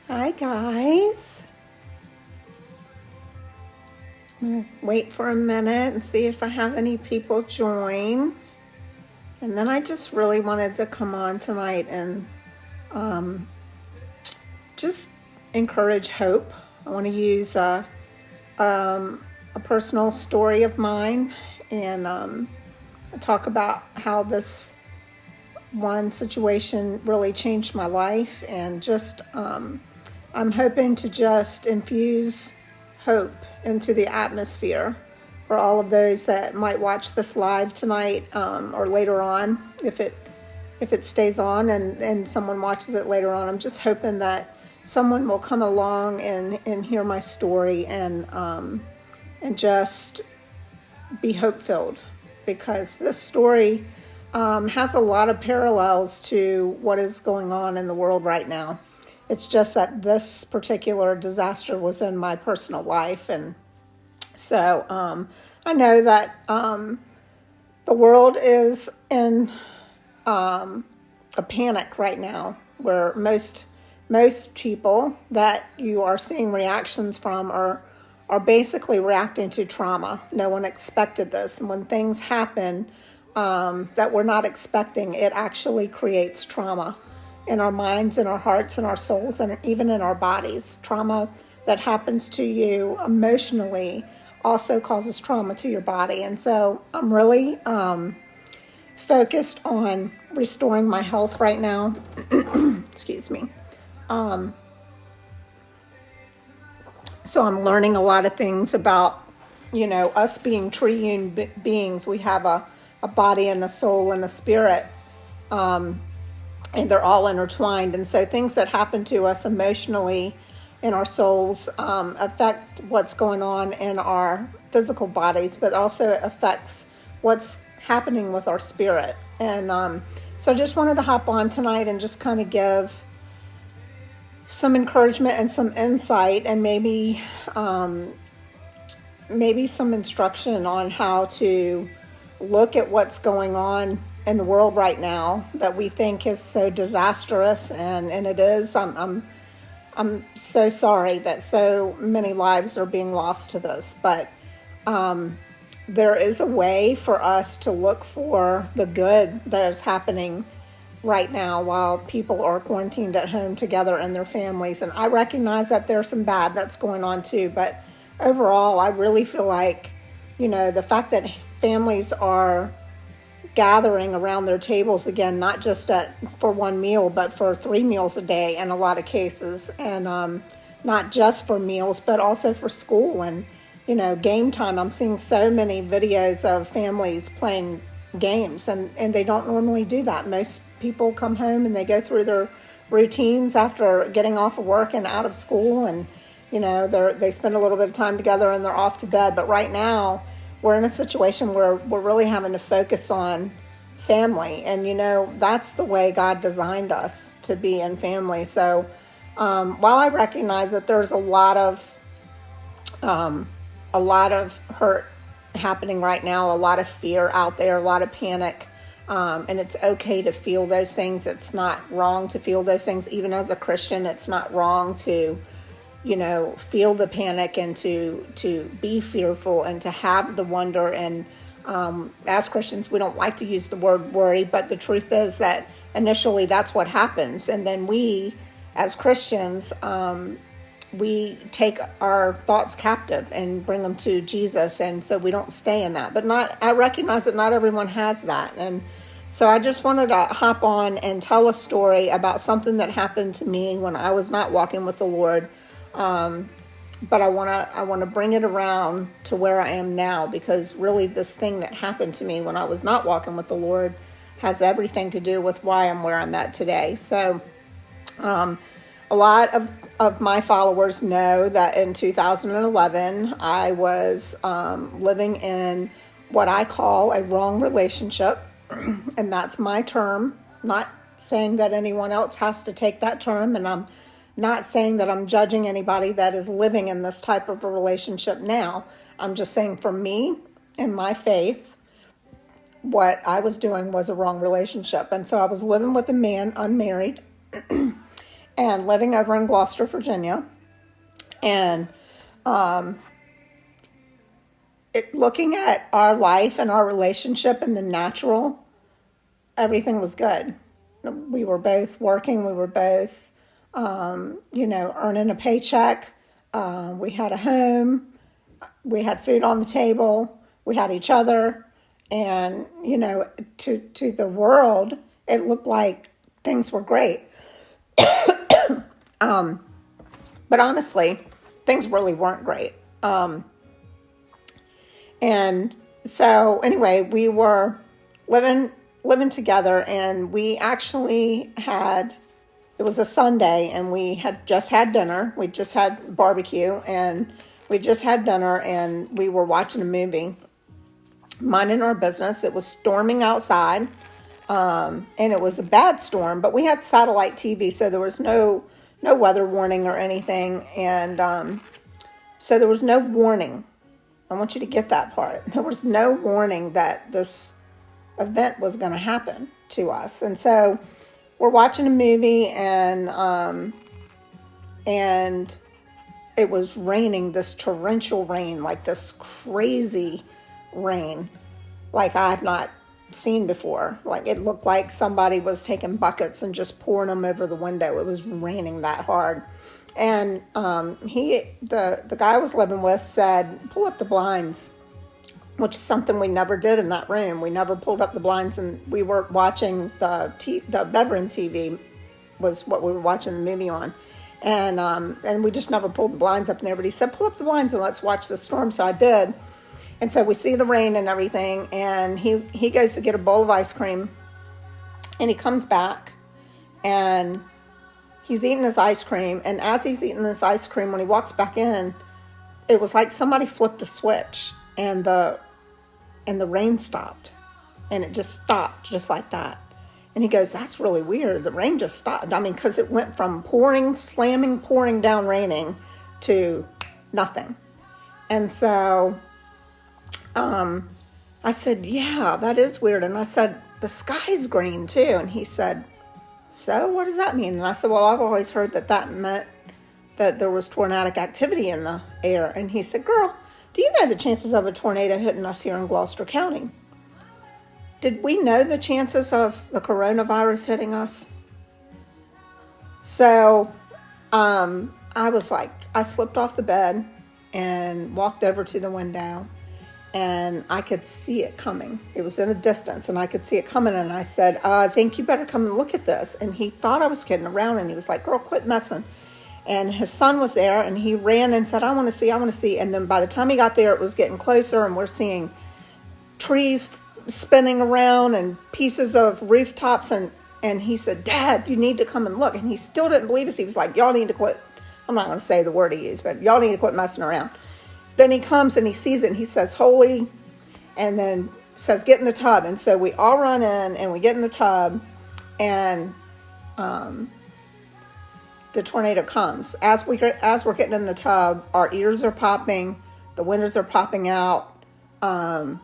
Hi guys. I'm gonna wait for a minute and see if I have any people join. And then I just really wanted to come on tonight and just encourage hope. I want to use a personal story of mine and talk about how this one situation really changed my life, and just I'm hoping to just infuse hope into the atmosphere for all of those that might watch this live tonight, or later on if it stays on and someone watches it later on. I'm just hoping that someone will come along and hear my story and just be hope filled, because this story has a lot of parallels to what is going on in the world right now. It's just that this particular disaster was in my personal life. And so I know that the world is in a panic right now, where most people that you are seeing reactions from are basically reacting to trauma. No one expected this. And when things happen that we're not expecting, it actually creates trauma in our minds, in our hearts, in our souls, and even in our bodies. Trauma that happens to you emotionally also causes trauma to your body. And so I'm really focused on restoring my health right now. Excuse me. So I'm learning a lot of things about, us being triune beings. We have a body and a soul and a spirit, and they're all intertwined. And so things that happen to us emotionally in our souls affect what's going on in our physical bodies, but also affects what's happening with our spirit. And so I just wanted to hop on tonight and just kind of give some encouragement and some insight, and maybe some instruction on how to look at what's going on in the world right now that we think is so disastrous, and it is. I'm so sorry that so many lives are being lost to this, but there is a way for us to look for the good that is happening right now while people are quarantined at home together and their families. And I recognize that there's some bad that's going on too, but overall, I really feel like, the fact that families are gathering around their tables again, not just for one meal, but for 3 meals a day in a lot of cases, and not just for meals, but also for school and, game time. I'm seeing so many videos of families playing games, and they don't normally do that. Most people come home and they go through their routines after getting off of work and out of school, and they spend a little bit of time together and they're off to bed. But right now we're in a situation where we're really having to focus on family, and that's the way God designed us, to be in family. So while I recognize that there's a lot of hurt happening right now, a lot of fear out there, a lot of panic, and it's okay to feel those things. It's not wrong to feel those things. Even as a Christian, it's not wrong to feel the panic and to be fearful and to have the wonder. And as Christians, we don't like to use the word worry, but the truth is that initially that's what happens. And then we, as Christians, we take our thoughts captive and bring them to Jesus. And so we don't stay in that. But I recognize that not everyone has that. And so I just wanted to hop on and tell a story about something that happened to me when I was not walking with the Lord. But I want to bring it around to where I am now, because really this thing that happened to me when I was not walking with the Lord has everything to do with why I'm where I'm at today. So a lot of my followers know that in 2011, I was living in what I call a wrong relationship. And that's my term, not saying that anyone else has to take that term. And I'm not saying that I'm judging anybody that is living in this type of a relationship now. I'm just saying, for me and my faith, what I was doing was a wrong relationship. And so I was living with a man, unmarried, and living over in Gloucester, Virginia. And looking at our life and our relationship and the natural, everything was good. We were both working. We were both, earning a paycheck. We had a home. We had food on the table. We had each other. And, to the world, it looked like things were great. But honestly, things really weren't great. And so anyway, we were living together, and we actually it was a Sunday, and we had just had dinner. We just had barbecue, and we just had dinner, and we were watching a movie, minding our business. It was storming outside, and it was a bad storm, but we had satellite TV, so there was no weather warning or anything, and so there was no warning. I want you to get that part. There was no warning that this event was going to happen to us. And so we're watching a movie, and it was raining, this torrential rain, like this crazy rain, like I've not seen before. Like it looked like somebody was taking buckets and just pouring them over the window. It was raining that hard. And the guy I was living with said, pull up the blinds, which is something we never did in that room. We never pulled up the blinds, and we were watching the bedroom TV was what we were watching the movie on. And we just never pulled the blinds up in there. But he said, pull up the blinds and let's watch the storm. So I did. And so we see the rain and everything. And he goes to get a bowl of ice cream. And he comes back. And he's eating his ice cream. And as he's eating this ice cream, when he walks back in, it was like somebody flipped a switch. And the rain stopped. And it just stopped just like that. And he goes, that's really weird. The rain just stopped. I mean, because it went from pouring down, raining to nothing. And so I said, yeah, that is weird. And I said, the sky's green too. And he said, so what does that mean? And I said, well, I've always heard that meant that there was tornadic activity in the air. And he said, girl, do you know the chances of a tornado hitting us here in Gloucester County? Did we know the chances of the coronavirus hitting us? So I was like, I slipped off the bed and walked over to the window, and I could see it coming. It was in a distance, and I could see it coming, and I said, I think you better come and look at this. And he thought I was kidding around, and he was like, girl, quit messing. And his son was there, and he ran and said, I want to see. And then by the time he got there, it was getting closer, and we're seeing trees spinning around and pieces of rooftops, and he said, Dad, you need to come and look. And he still didn't believe us. He was like, y'all need to quit. I'm not going to say the word he used, but y'all need to quit messing around. Then he comes and he sees it, and he says, holy, and then says, get in the tub. And so we all run in, and we get in the tub, and the tornado comes. As we're getting in the tub, our ears are popping, the windows are popping out, and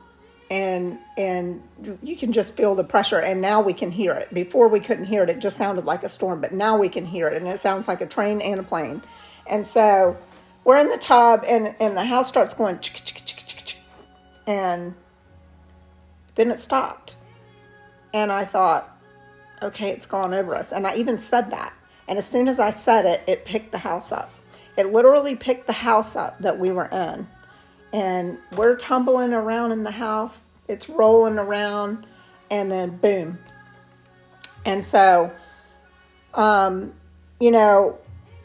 you can just feel the pressure, and now we can hear it. Before we couldn't hear it, it just sounded like a storm, but now we can hear it, and it sounds like a train and a plane. And so we're in the tub, and the house starts going, and then it stopped. And I thought, okay, it's gone over us. And I even said that. And as soon as I said it, it picked the house up. It literally picked the house up that we were in. And we're tumbling around in the house. It's rolling around, and then boom. And so,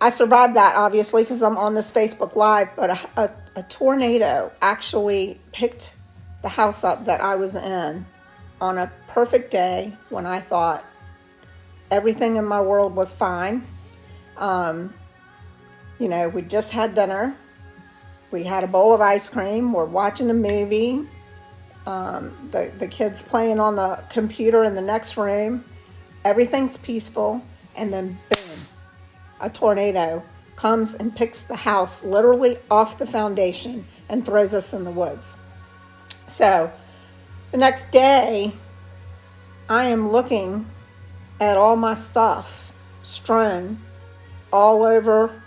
I survived that, obviously, because I'm on this Facebook Live, but a tornado actually picked the house up that I was in on a perfect day when I thought everything in my world was fine. We just had dinner. We had a bowl of ice cream. We're watching a movie. The kids playing on the computer in the next room. Everything's peaceful. And then boom, a tornado comes and picks the house literally off the foundation and throws us in the woods. So the next day, I am looking at all my stuff strewn all over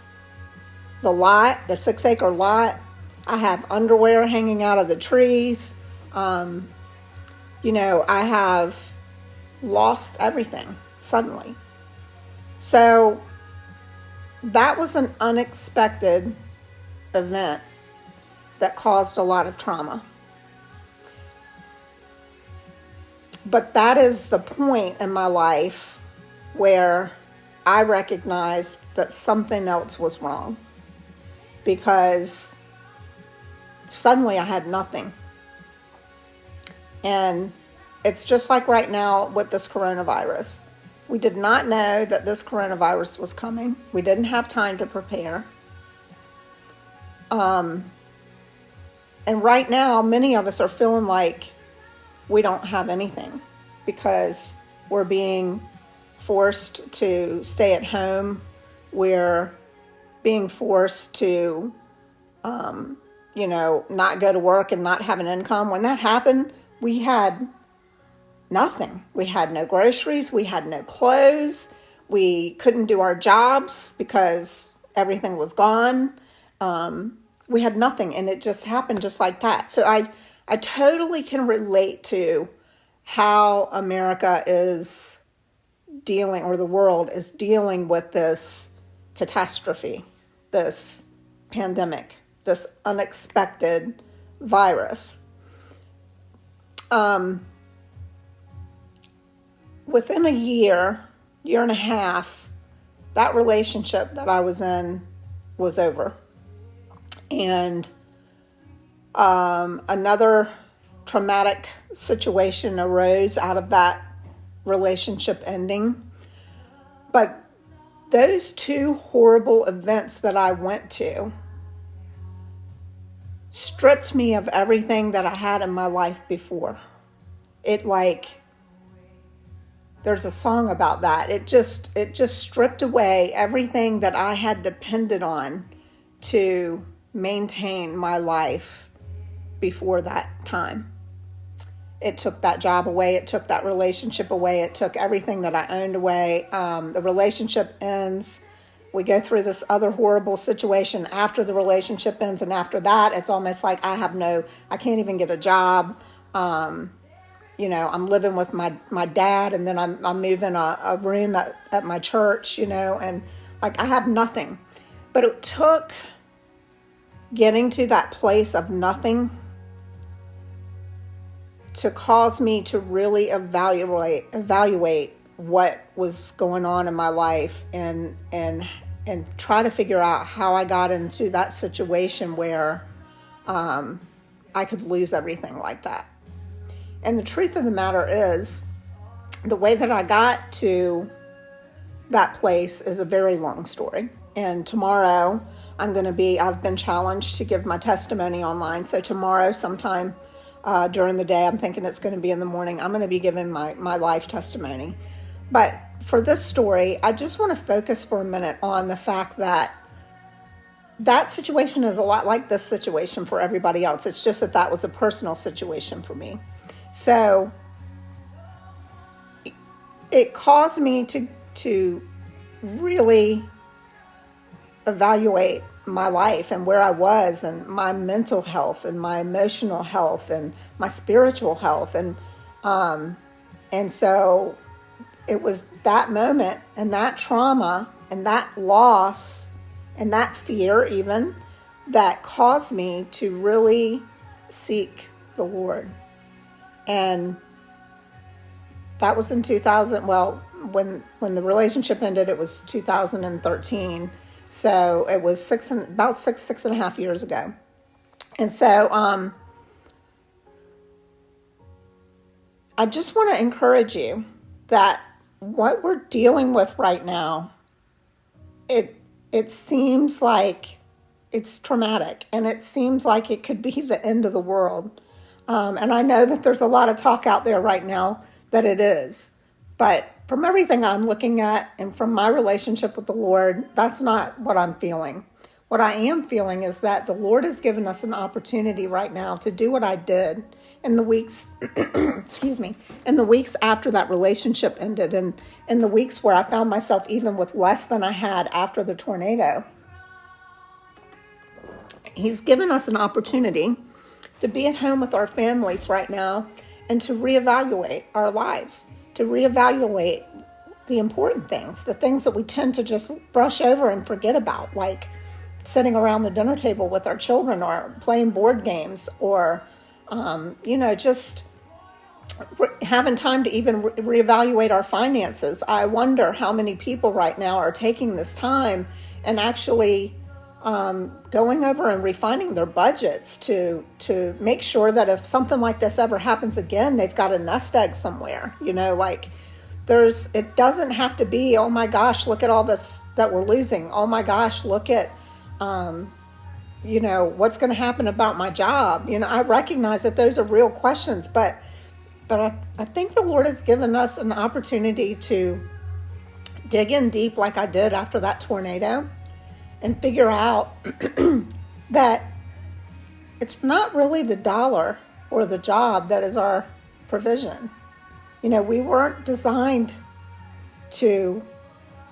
the lot, the 6-acre lot. I have underwear hanging out of the trees. I have lost everything suddenly. So that was an unexpected event that caused a lot of trauma. But that is the point in my life where I recognized that something else was wrong, because suddenly I had nothing. And it's just like right now with this coronavirus. We did not know that this coronavirus was coming. We didn't have time to prepare. And right now, many of us are feeling like we don't have anything because we're being forced to stay at home. We're being forced to, not go to work and not have an income. When that happened, we had nothing. We had no groceries. We had no clothes. We couldn't do our jobs because everything was gone. We had nothing, and it just happened just like that. So I totally can relate to how America is dealing, or the world is dealing with this catastrophe, this pandemic, this unexpected virus. Within a year and a half, that relationship that I was in was over. And another traumatic situation arose out of that relationship ending. But those two horrible events that I went to stripped me of everything that I had in my life before. There's a song about that. It just stripped away everything that I had depended on to maintain my life before that time. It took that job away. It took that relationship away. It took everything that I owned away. The relationship ends. We go through this other horrible situation after the relationship ends. And after that, it's almost like I can't even get a job. I'm living with my dad, and then I'm moving a room at my church, and I have nothing. But it took getting to that place of nothing to cause me to really evaluate what was going on in my life and try to figure out how I got into that situation where I could lose everything like that. And the truth of the matter is, the way that I got to that place is a very long story. And tomorrow I've been challenged to give my testimony online. So tomorrow sometime during the day, I'm thinking it's going to be in the morning, I'm going to be giving my life testimony. But for this story, I just want to focus for a minute on the fact that situation is a lot like this situation for everybody else. It's just that was a personal situation for me. So it caused me to really evaluate my life and where I was, and my mental health and my emotional health and my spiritual health. And so it was that moment and that trauma and that loss and that fear even that caused me to really seek the Lord. And that was in 2000. Well, when the relationship ended, it was 2013. So it was about six and a half years ago. And so I just want to encourage you that what we're dealing with right now, it seems like it's traumatic, and it seems like it could be the end of the world. And I know that there's a lot of talk out there right now that it is. But from everything I'm looking at and from my relationship with the Lord, that's not what I'm feeling. What I am feeling is that the Lord has given us an opportunity right now to do what I did in the weeks, excuse me, in the weeks after that relationship ended, and in the weeks where I found myself even with less than I had after the tornado, He's given us an opportunity to be at home with our families right now and to reevaluate our lives, to reevaluate the important things, the things that we tend to just brush over and forget about, like sitting around the dinner table with our children or playing board games or, just having time to even reevaluate our finances. I wonder how many people right now are taking this time and actually going over and refining their budgets to make sure that if something like this ever happens again, they've got a nest egg somewhere. It doesn't have to be, oh my gosh, look at all this that we're losing. Oh my gosh, look at, what's going to happen about my job. I recognize that those are real questions, but I think the Lord has given us an opportunity to dig in deep like I did after that tornado and figure out that it's not really the dollar or the job that is our provision. We weren't designed to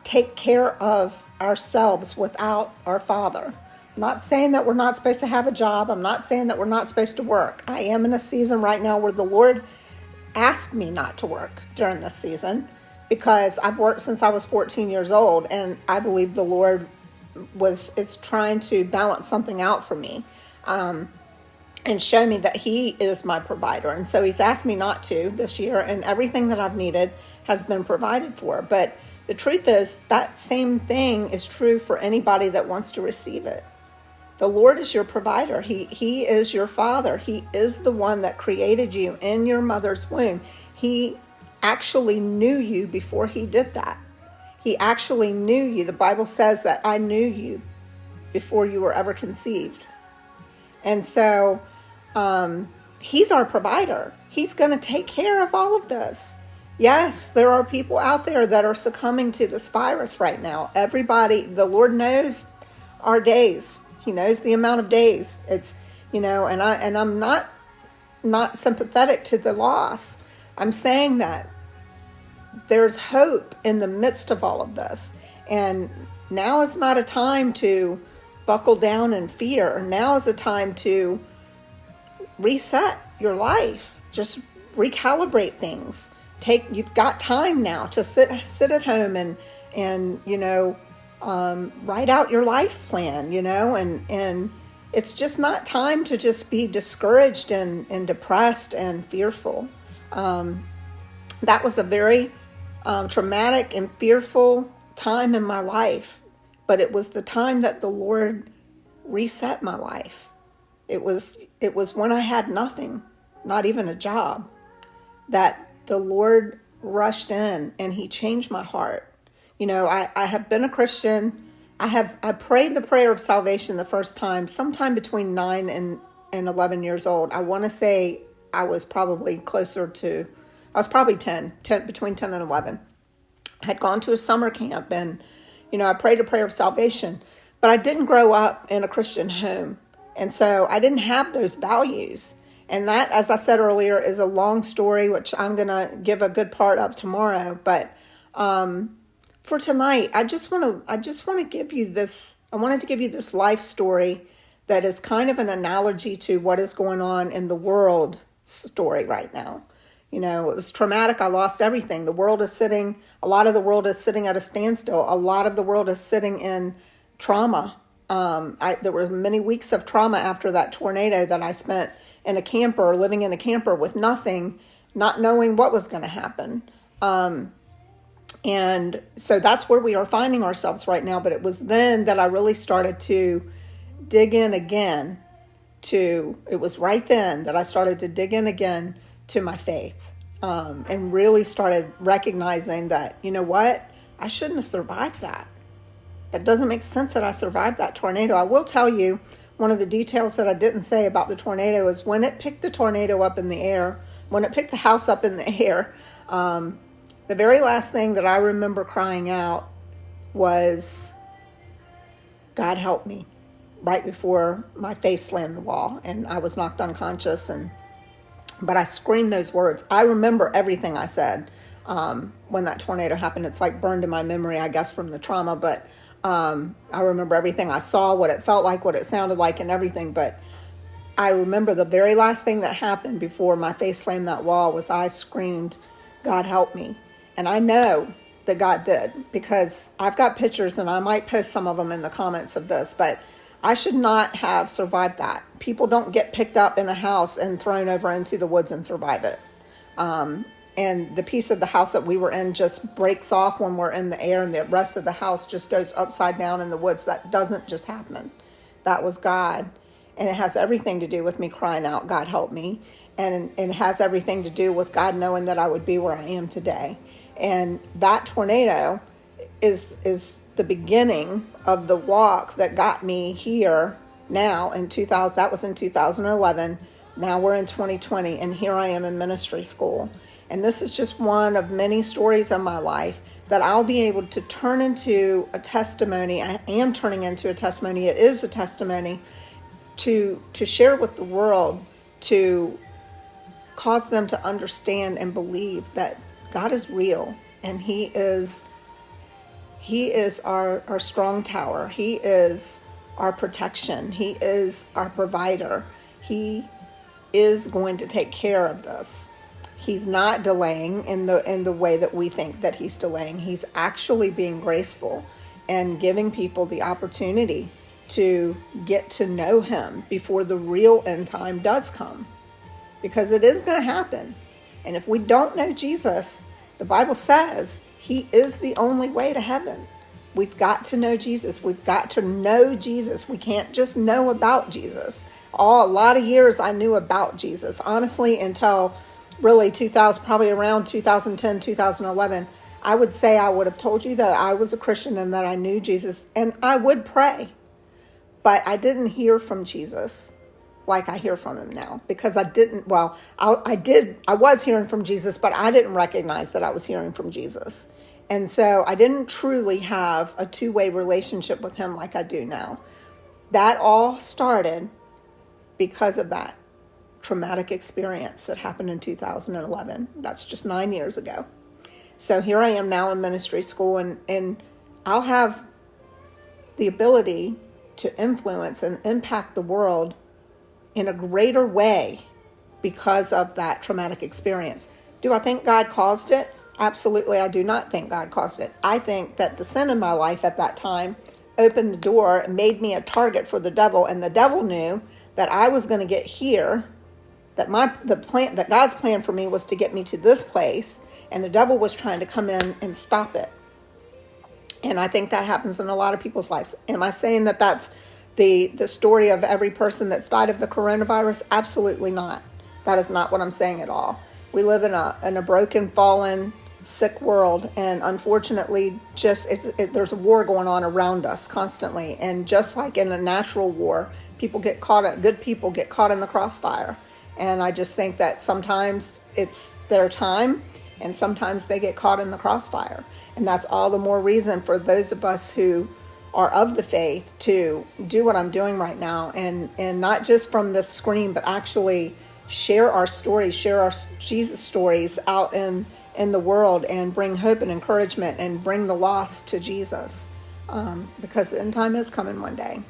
take care of ourselves without our Father. I'm not saying that we're not supposed to have a job. I'm not saying that we're not supposed to work. I am in a season right now where the Lord asked me not to work during this season because I've worked since I was 14 years old, and I believe the Lord is trying to balance something out for me and show me that He is my provider. And so He's asked me not to this year, and everything that I've needed has been provided for. But the truth is that same thing is true for anybody that wants to receive it. The Lord is your provider. He is your Father. He is the one that created you in your mother's womb. He actually knew you before He did that. He actually knew you. The Bible says that I knew you before you were ever conceived. And so He's our provider. He's going to take care of all of this. Yes, there are people out there that are succumbing to this virus right now. Everybody, the Lord knows our days. He knows the amount of days. It's, and I'm not sympathetic to the loss. I'm saying that there's hope in the midst of all of this. And now is not a time to buckle down in fear. Now is a time to reset your life. Just recalibrate things. You've got time now to sit at home and write out your life plan, and it's just not time to just be discouraged and depressed and fearful. That was a very traumatic and fearful time in my life, but it was the time that the Lord reset my life. It was when I had nothing, not even a job, that the Lord rushed in and He changed my heart. I have been a Christian. I prayed the prayer of salvation the first time, sometime between 9 and 11 years old. I want to say I was probably probably 10, between 10 and 11. I had gone to a summer camp and, I prayed a prayer of salvation, but I didn't grow up in a Christian home. And so I didn't have those values. And that, as I said earlier, is a long story, which I'm going to give a good part of tomorrow. But for tonight, I wanted to give you this life story that is kind of an analogy to what is going on in the world story right now. It was traumatic. I lost everything. A lot of the world is sitting at a standstill. A lot of the world is sitting in trauma. There were many weeks of trauma after that tornado that I spent living in a camper with nothing, not knowing what was going to happen. And so that's where we are finding ourselves right now. But it was then that I really started to dig in again it was right then that I started to dig in again to my faith, and really started recognizing that, I shouldn't have survived that. It doesn't make sense that I survived that tornado. I will tell you, one of the details that I didn't say about the tornado is when it picked the tornado up in the air, when it picked the house up in the air, the very last thing that I remember crying out was, God help me, right before my face slammed the wall and I was knocked unconscious. And but I screamed those words. I remember everything I said when that tornado happened. It's like burned in my memory, I guess, from the trauma. But I remember everything I saw, what it felt like, what it sounded like, and everything. But I remember the very last thing that happened before my face slammed that wall was I screamed, "God help me." And I know that God did, because I've got pictures and I might post some of them in the comments of this, but I should not have survived that. People don't get picked up in a house and thrown over into the woods and survive it. And the piece of the house that we were in just breaks off when we're in the air, and the rest of the house just goes upside down in the woods. That doesn't just happen. That was God. And it has everything to do with me crying out, "God help me." And it has everything to do with God knowing that I would be where I am today. And that tornado is the beginning of the walk that got me here now in 2000. That was in 2011. Now we're in 2020, and here I am in ministry school. And this is just one of many stories of my life that I'll be able to turn into a testimony. I am turning into a testimony. It is a testimony to share with the world, to cause them to understand and believe that God is real, and He is our strong tower. He is our protection. He is our provider. He is going to take care of this. He's not delaying in the way that we think that He's delaying. He's actually being graceful and giving people the opportunity to get to know Him before the real end time does come, because it is going to happen. And if we don't know Jesus, the Bible says He is the only way to heaven. We've got to know Jesus. We've got to know Jesus. We can't just know about Jesus. A lot of years I knew about Jesus, honestly, until really 2000, probably around 2010, 2011. I would say I would have told you that I was a Christian and that I knew Jesus, and I would pray. But I didn't hear from Jesus like I hear from Him now, because I didn't, I was hearing from Jesus, but I didn't recognize that I was hearing from Jesus. And so I didn't truly have a two-way relationship with Him like I do now. That all started because of that traumatic experience that happened in 2011. That's just 9 years ago. So here I am now in ministry school, and I'll have the ability to influence and impact the world in a greater way because of that traumatic experience. Do I think God caused it? Absolutely, I do not think God caused it. I think that the sin in my life at that time opened the door and made me a target for the devil, and the devil knew that I was going to get here, that God's plan for me was to get me to this place, and the devil was trying to come in and stop it. And I think that happens in a lot of people's lives. Am I saying that that's the story of every person that's died of the coronavirus? Absolutely not. That is not what I'm saying at all. We live in a broken, fallen, sick world, and unfortunately, there's a war going on around us constantly. And just like in a natural war, good people get caught in the crossfire. And I just think that sometimes it's their time, and sometimes they get caught in the crossfire. And that's all the more reason for those of us who are of the faith to do what I'm doing right now, and not just from the screen, but actually share our stories, share our Jesus stories out in the world, and bring hope and encouragement, and bring the lost to Jesus, because the end time is coming one day.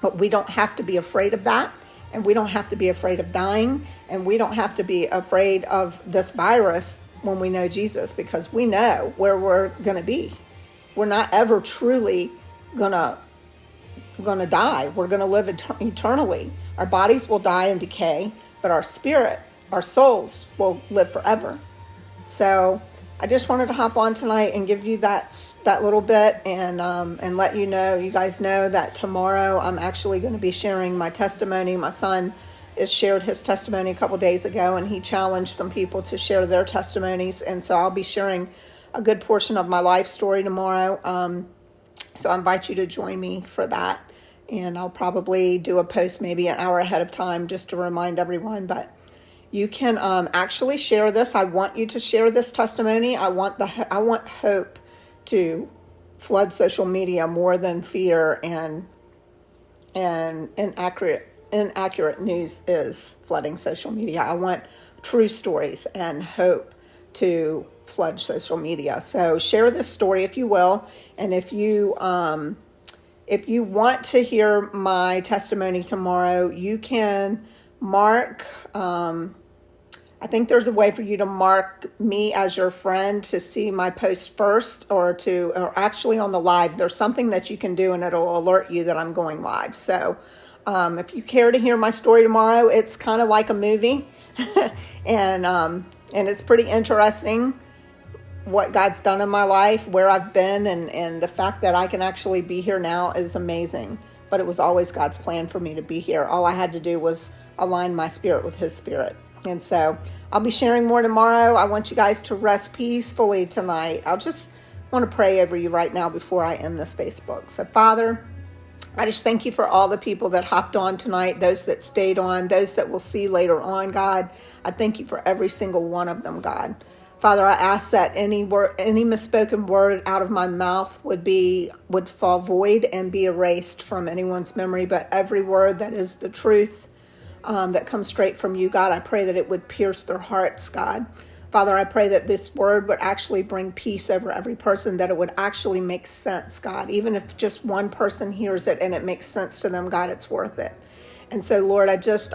But we don't have to be afraid of that, and we don't have to be afraid of dying, and we don't have to be afraid of this virus when we know Jesus, because we know where we're going to be. We're not ever truly gonna die. We're going to live eternally. Our bodies will die and decay, but our spirit, our souls will live forever. So I just wanted to hop on tonight and give you that little bit, and let you guys know that tomorrow I'm actually going to be sharing my testimony. My son has shared his testimony a couple days ago, and he challenged some people to share their testimonies, and so I'll be sharing a good portion of my life story tomorrow. So I invite you to join me for that, and I'll probably do a post maybe an hour ahead of time just to remind everyone. But you can actually share this. I want you to share this testimony. I want hope to flood social media more than fear and inaccurate inaccurate news is flooding social media. I want true stories and hope to flood social media. So share this story if you will, and if you want to hear my testimony tomorrow, you can mark. I think there's a way for you to mark me as your friend to see my post first, or actually on the live. There's something that you can do and it'll alert you that I'm going live. So if you care to hear my story tomorrow, it's kind of like a movie and it's pretty interesting what God's done in my life, where I've been, and the fact that I can actually be here now is amazing. But it was always God's plan for me to be here. All I had to do was align my spirit with his spirit. And so I'll be sharing more tomorrow. I want you guys to rest peacefully tonight. I'll just want to pray over you right now before I end this Facebook. So Father, I just thank you for all the people that hopped on tonight, those that stayed on, those that will see later on, God. I thank you for every single one of them, God. Father, I ask that any misspoken word out of my mouth would fall void and be erased from anyone's memory, but every word that is the truth, that comes straight from you, God, I pray that it would pierce their hearts, God. Father, I pray that this word would actually bring peace over every person, that it would actually make sense, God. Even if just one person hears it and it makes sense to them, God, it's worth it. And so, Lord, I just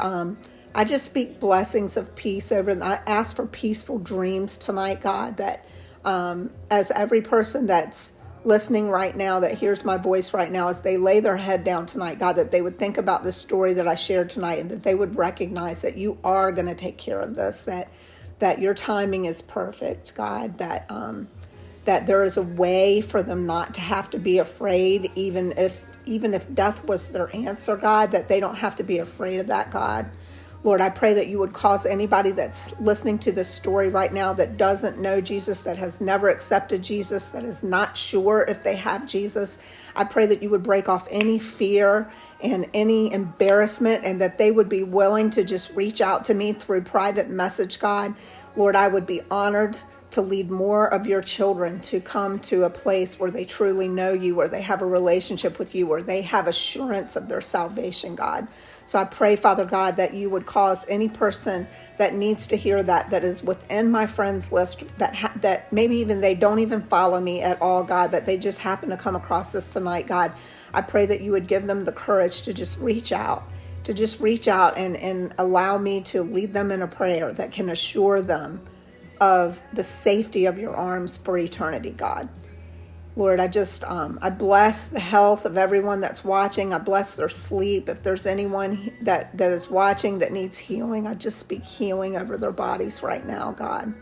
speak blessings of peace over them. I ask for peaceful dreams tonight, God, that as every person that's listening right now, that hears my voice right now, as they lay their head down tonight, God, that they would think about this story that I shared tonight, and that they would recognize that you are going to take care of this, that your timing is perfect, God, that there is a way for them not to have to be afraid, even if death was their answer, God, that they don't have to be afraid of that, God. Lord, I pray that you would cause anybody that's listening to this story right now that doesn't know Jesus, that has never accepted Jesus, that is not sure if they have Jesus, I pray that you would break off any fear and any embarrassment, and that they would be willing to just reach out to me through private message, God. Lord, I would be honored to lead more of your children to come to a place where they truly know you, where they have a relationship with you, where they have assurance of their salvation, God. So I pray, Father God, that you would cause any person that needs to hear that is within my friends list, that maybe even they don't even follow me at all, God, that they just happen to come across this tonight, God. I pray that you would give them the courage to just reach out and allow me to lead them in a prayer that can assure them of the safety of your arms for eternity, God. Lord, I bless the health of everyone that's watching. I bless their sleep. If there's anyone that is watching that needs healing, I just speak healing over their bodies right now, God.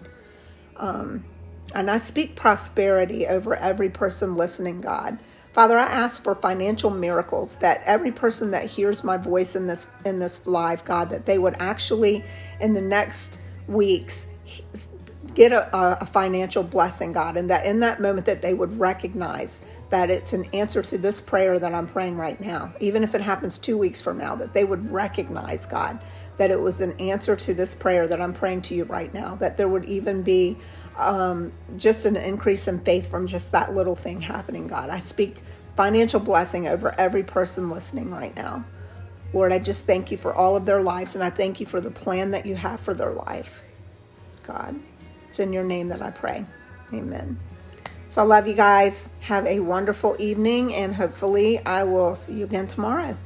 And I speak prosperity over every person listening, God. Father, I ask for financial miracles, that every person that hears my voice in this live, God, that they would actually in the next weeks get a financial blessing, God, and that in that moment that they would recognize that it's an answer to this prayer that I'm praying right now. Even if it happens 2 weeks from now, that they would recognize, God, that it was an answer to this prayer that I'm praying to you right now, that there would even be just an increase in faith from just that little thing happening, God. I speak financial blessing over every person listening right now. Lord, I just thank you for all of their lives, and I thank you for the plan that you have for their life, God. It's in your name that I pray. Amen. So I love you guys. Have a wonderful evening, and hopefully I will see you again tomorrow.